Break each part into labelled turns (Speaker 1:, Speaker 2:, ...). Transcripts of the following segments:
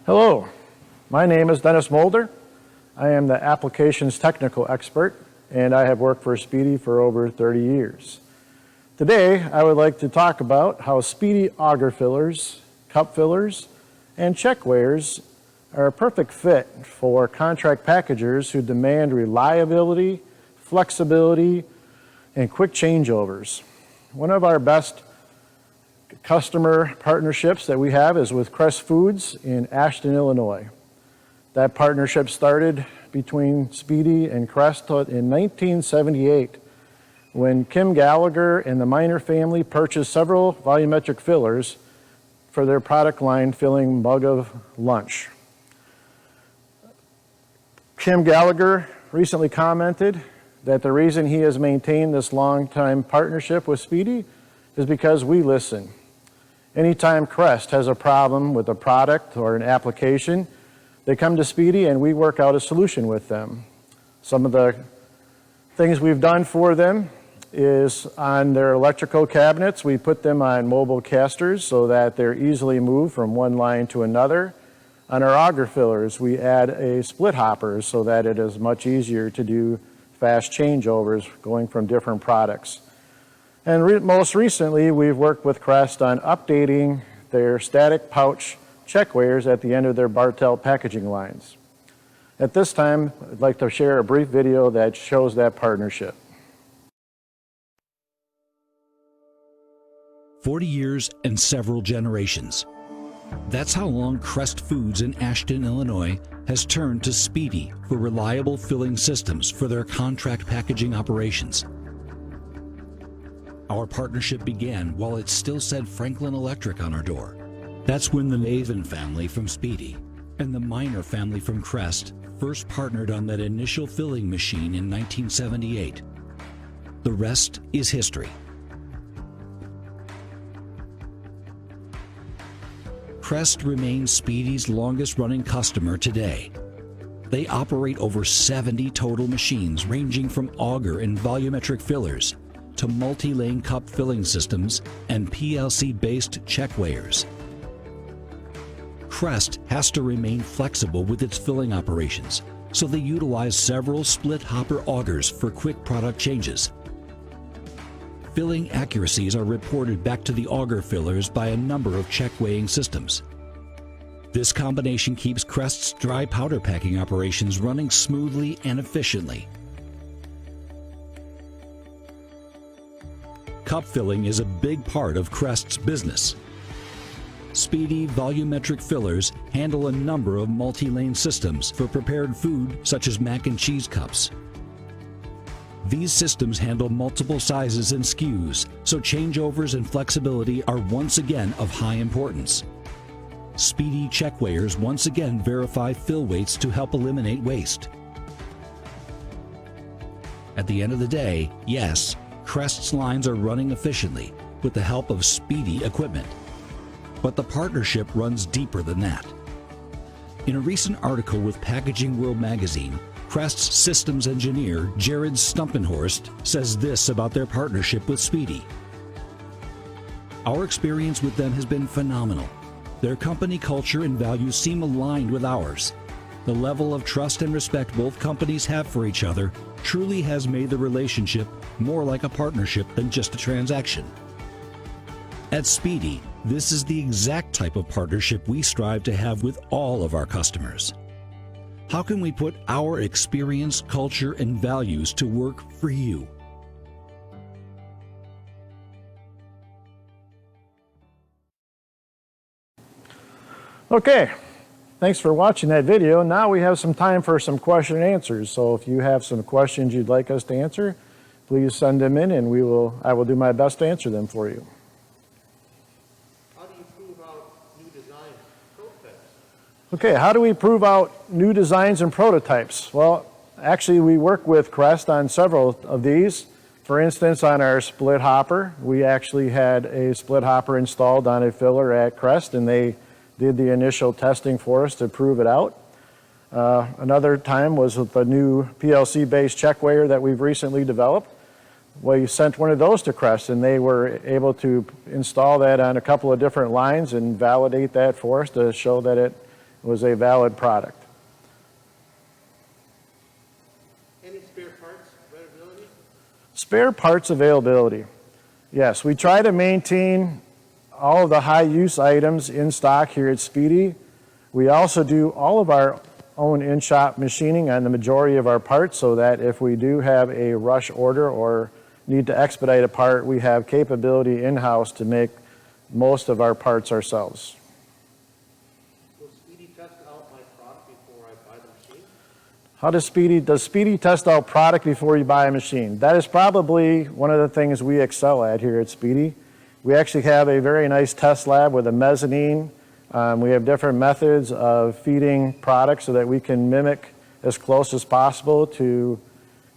Speaker 1: Hello, my name is Dennis Mulder. I am the applications technical expert, and I have worked for Spee-Dee for over 30 years. Today, I would like to talk about how Spee-Dee auger fillers, cup fillers, and check weighers are a perfect fit for contract packagers who demand reliability, flexibility, and quick changeovers. One of our best customer partnerships that we have is with Crest Foods in Ashton, Illinois. That partnership started between Spee-Dee and Crest in 1978 when Kim Gallagher and the Miner family purchased several volumetric fillers for their product line filling Mug of Lunch. Kim Gallagher recently commented that the reason he has maintained this long-time partnership with Spee-Dee is because we listen. Anytime Crest has a problem with a product or an application, they come to Spee-Dee and we work out a solution with them. Some of the things we've done for them is on their electrical cabinets, we put them on mobile casters so that they're easily moved from one line to another. On our auger fillers, we add a split hopper so that it is much easier to do fast changeovers going from different products. And most recently, we've worked with Crest on updating their static pouch check weighers at the end of their Bartell packaging lines. At this time, I'd like to share a brief video that shows that partnership.
Speaker 2: 40 years and several generations. That's how long Crest Foods in Ashton, Illinois has turned to Spee-Dee for reliable filling systems for their contract packaging operations. Our partnership began while it still said Franklin Electric on our door. That's when the Nathan family from Spee-Dee and the Miner family from Crest first partnered on that initial filling machine in 1978. The rest is history. Crest remains Spee-Dee's longest-running customer today. They operate over 70 total machines ranging from auger and volumetric fillers to multi-lane cup filling systems and PLC-based check weighers. Crest has to remain flexible with its filling operations, so they utilize several split hopper augers for quick product changes. Filling accuracies are reported back to the auger fillers by a number of check weighing systems. This combination keeps Crest's dry powder packing operations running smoothly and efficiently. Cup filling is a big part of Crest's business. Spee-Dee volumetric fillers handle a number of multi-lane systems for prepared food such as mac and cheese cups. These systems handle multiple sizes and SKUs, so changeovers and flexibility are once again of high importance. Spee-Dee check weighers once again verify fill weights to help eliminate waste. At the end of the day, yes, Crest's lines are running efficiently with the help of Spee-Dee equipment. But the partnership runs deeper than that. In a recent article with Packaging World magazine, Crest's systems engineer, Jared Stumpenhorst, says this about their partnership with Spee-Dee. Our experience with them has been phenomenal. Their company culture and values seem aligned with ours. The level of trust and respect both companies have for each other truly has made the relationship more like a partnership than just a transaction. At Spee-Dee, this is the exact type of partnership we strive to have with all of our customers. How can we put our experience, culture, and values to work for you?
Speaker 1: Okay, thanks for watching that video. Now we have some time for some question and answers. So if you have some questions you'd like us to answer, please send them in and I will do my best to answer them for you. Okay, how do we prove out new designs and prototypes? Well, actually we work with Crest on several of these. For instance, on our split hopper, we actually had a split hopper installed on a filler at Crest and they did the initial testing for us to prove it out. Another time was with the new PLC-based check weighers that we've recently developed. We sent one of those to Crest and they were able to install that on a couple of different lines and validate that for us to show that it was a valid product.
Speaker 3: Any spare parts availability?
Speaker 1: Spare parts availability. Yes, we try to maintain all of the high-use items in stock here at Spee-Dee. We also do all of our own in-shop machining on the majority of our parts, so that if we do have a rush order or need to expedite a part, we have capability in-house to make most of our parts ourselves.
Speaker 3: Will Spee-Dee test out my product before I buy the machine?
Speaker 1: Does Spee-Dee test out product before you buy a machine? That is probably one of the things we excel at here at Spee-Dee. We actually have a very nice test lab with a mezzanine. We have different methods of feeding products so that we can mimic as close as possible to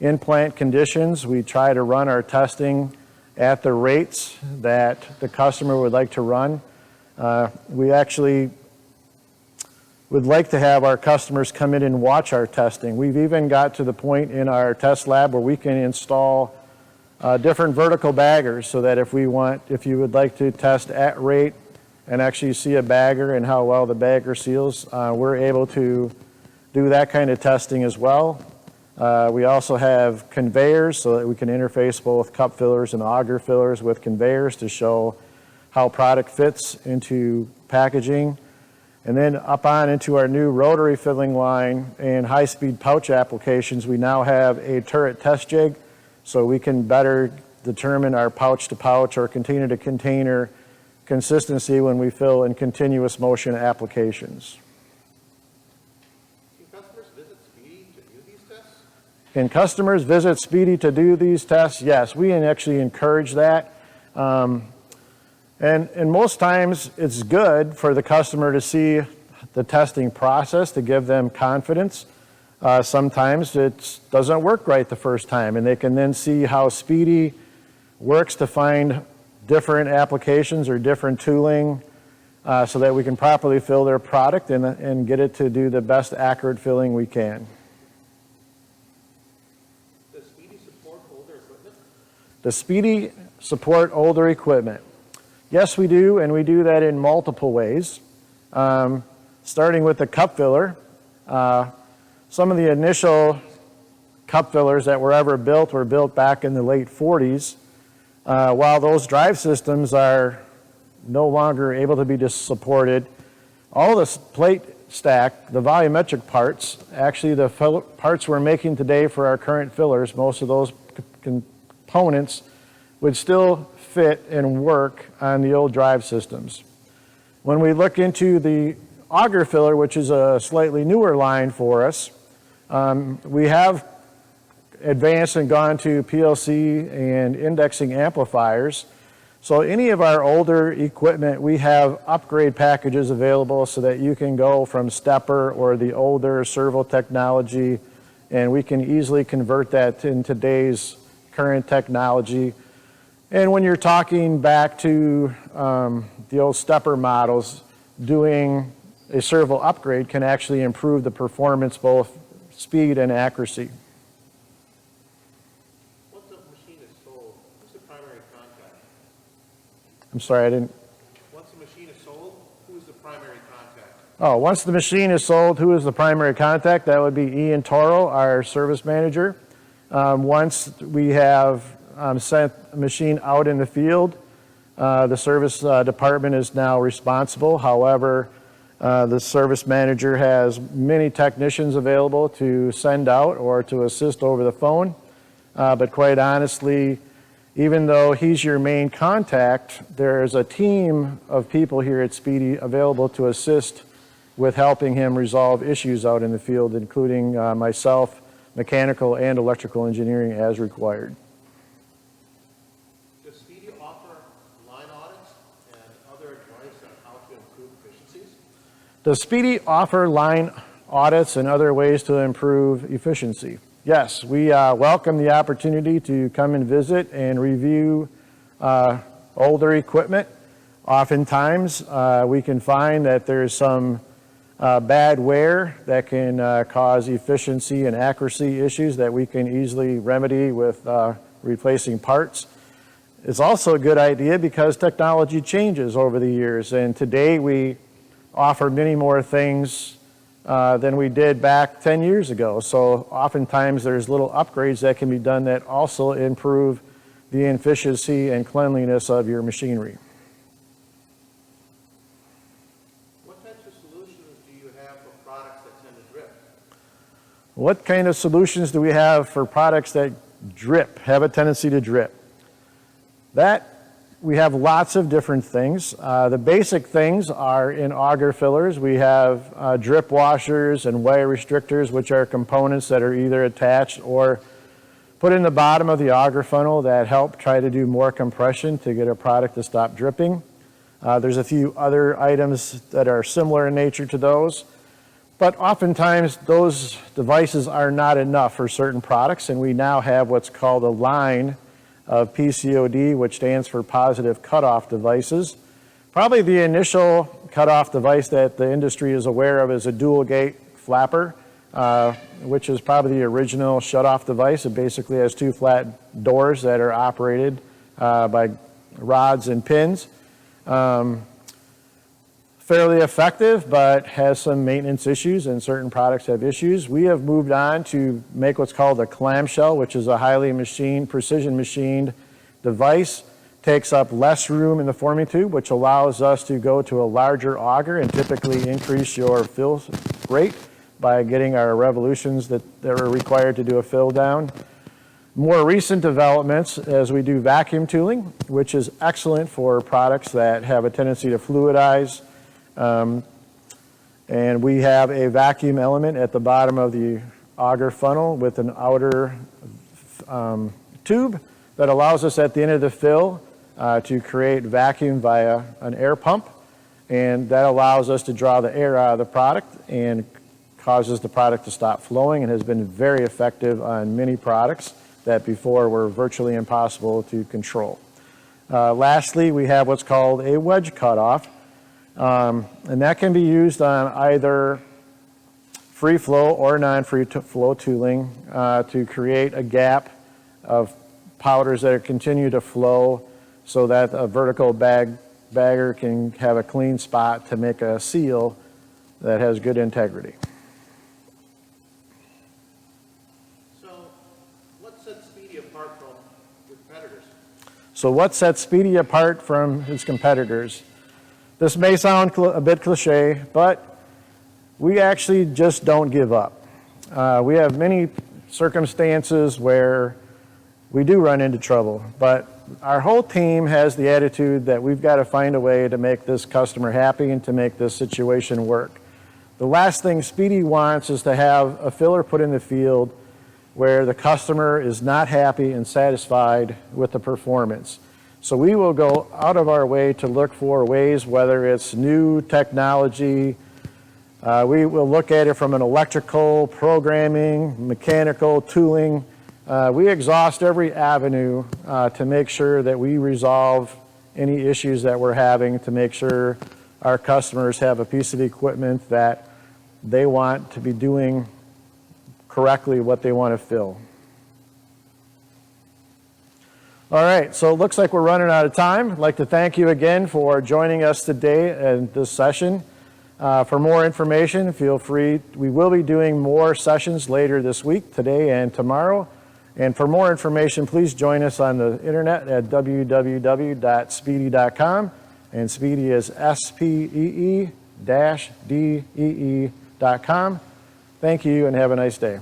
Speaker 1: in-plant conditions. We try to run our testing at the rates that the customer would like to run. We actually would like to have our customers come in and watch our testing. We've even got to the point in our test lab where we can install different vertical baggers, so that if you would like to test at rate and actually see a bagger and how well the bagger seals, we're able to do that kind of testing as well. We also have conveyors, so that we can interface both cup fillers and auger fillers with conveyors to show how product fits into packaging. And then up on into our new rotary filling line and high-speed pouch applications, we now have a turret test jig, so we can better determine our pouch-to-pouch or container-to-container consistency when we fill in continuous motion applications.
Speaker 3: Can customers visit Spee-Dee to do these tests?
Speaker 1: Can customers visit Spee-Dee to do these tests? Yes, we actually encourage that. And most times it's good for the customer to see the testing process to give them confidence. Sometimes it doesn't work right the first time, and they can then see how Spee-Dee works to find different applications or different tooling so that we can properly fill their product and get it to do the best accurate filling we can.
Speaker 3: Does Spee-Dee support older equipment?
Speaker 1: Does Spee-Dee support older equipment? Yes, we do, and we do that in multiple ways. Starting with the cup filler. Some of the initial cup fillers that were ever built were built back in the late 40s. While those drive systems are no longer able to be supported, all this plate stack, the volumetric parts, actually the parts we're making today for our current fillers, most of those components would still fit and work on the old drive systems. When we look into the auger filler, which is a slightly newer line for us, we have advanced and gone to PLC and indexing amplifiers. So any of our older equipment, we have upgrade packages available so that you can go from stepper or the older servo technology, and we can easily convert that in today's current technology. And when you're talking back to the old stepper models, doing a servo upgrade can actually improve the performance, both speed and accuracy.
Speaker 3: Once a machine is sold, who's the primary contact?
Speaker 1: I'm sorry, I didn't.
Speaker 3: Once a machine is sold, who's the primary contact?
Speaker 1: Oh, once the machine is sold, who is the primary contact? That would be Ian Toro, our service manager. Once we have sent a machine out in the field, the service department is now responsible. However, the service manager has many technicians available to send out or to assist over the phone. But quite honestly, even though he's your main contact, there's a team of people here at Spee-Dee available to assist with helping him resolve issues out in the field, including myself, mechanical and electrical engineering as required.
Speaker 3: Does Spee-Dee offer line audits and other advice on how to improve efficiencies?
Speaker 1: Does Spee-Dee offer line audits and other ways to improve efficiency? Yes, we welcome the opportunity to come and visit and review older equipment. Oftentimes, we can find that there's some bad wear that can cause efficiency and accuracy issues that we can easily remedy with replacing parts. It's also a good idea because technology changes over the years, and today we offer many more things than we did back 10 years ago. So oftentimes there's little upgrades that can be done that also improve the efficiency and cleanliness of your machinery.
Speaker 3: What types of solutions do you have for products that tend to drip?
Speaker 1: What kind of solutions do we have for products that drip, have a tendency to drip? We have lots of different things. The basic things are in auger fillers. We have drip washers and wire restrictors, which are components that are either attached or put in the bottom of the auger funnel that help try to do more compression to get a product to stop dripping. There's a few other items that are similar in nature to those, but oftentimes those devices are not enough for certain products, and we now have what's called a line of PCOD, which stands for positive cutoff devices. Probably the initial cutoff device that the industry is aware of is a dual gate flapper, which is probably the original shutoff device. It basically has two flat doors that are operated by rods and pins. Fairly effective, but has some maintenance issues, and certain products have issues. We have moved on to make what's called a clamshell, which is a highly precision machined device. Takes up less room in the forming tube, which allows us to go to a larger auger and typically increase your fill rate by getting our revolutions that are required to do a fill down. More recent developments as we do vacuum tooling, which is excellent for products that have a tendency to fluidize. And we have a vacuum element at the bottom of the auger funnel with an outer tube that allows us at the end of the fill to create vacuum via an air pump, and that allows us to draw the air out of the product and causes the product to stop flowing, and has been very effective on many products that before were virtually impossible to control. Lastly, we have what's called a wedge cut off. And that can be used on either free flow or non-free flow tooling to create a gap of powders that continue to flow so that a vertical bagger can have a clean spot to make a seal that has good integrity.
Speaker 3: So what sets Spee-Dee apart from your competitors?
Speaker 1: So what sets Spee-Dee apart from his competitors? This may sound a bit cliche, but we actually just don't give up. We have many circumstances where we do run into trouble, but our whole team has the attitude that we've got to find a way to make this customer happy and to make this situation work. The last thing Spee-Dee wants is to have a filler put in the field where the customer is not happy and satisfied with the performance. So we will go out of our way to look for ways, whether it's new technology, we will look at it from an electrical, programming, mechanical, tooling. We exhaust every avenue to make sure that we resolve any issues that we're having, to make sure our customers have a piece of equipment that they want to be doing correctly what they want to fill. All right, so it looks like we're running out of time. I'd like to thank you again for joining us today in this session. For more information, feel free. We will be doing more sessions later this week, today and tomorrow. And for more information, please join us on the internet at www.speedee.com. And Spee-Dee is SPEE-DEE.com. Thank you and have a nice day.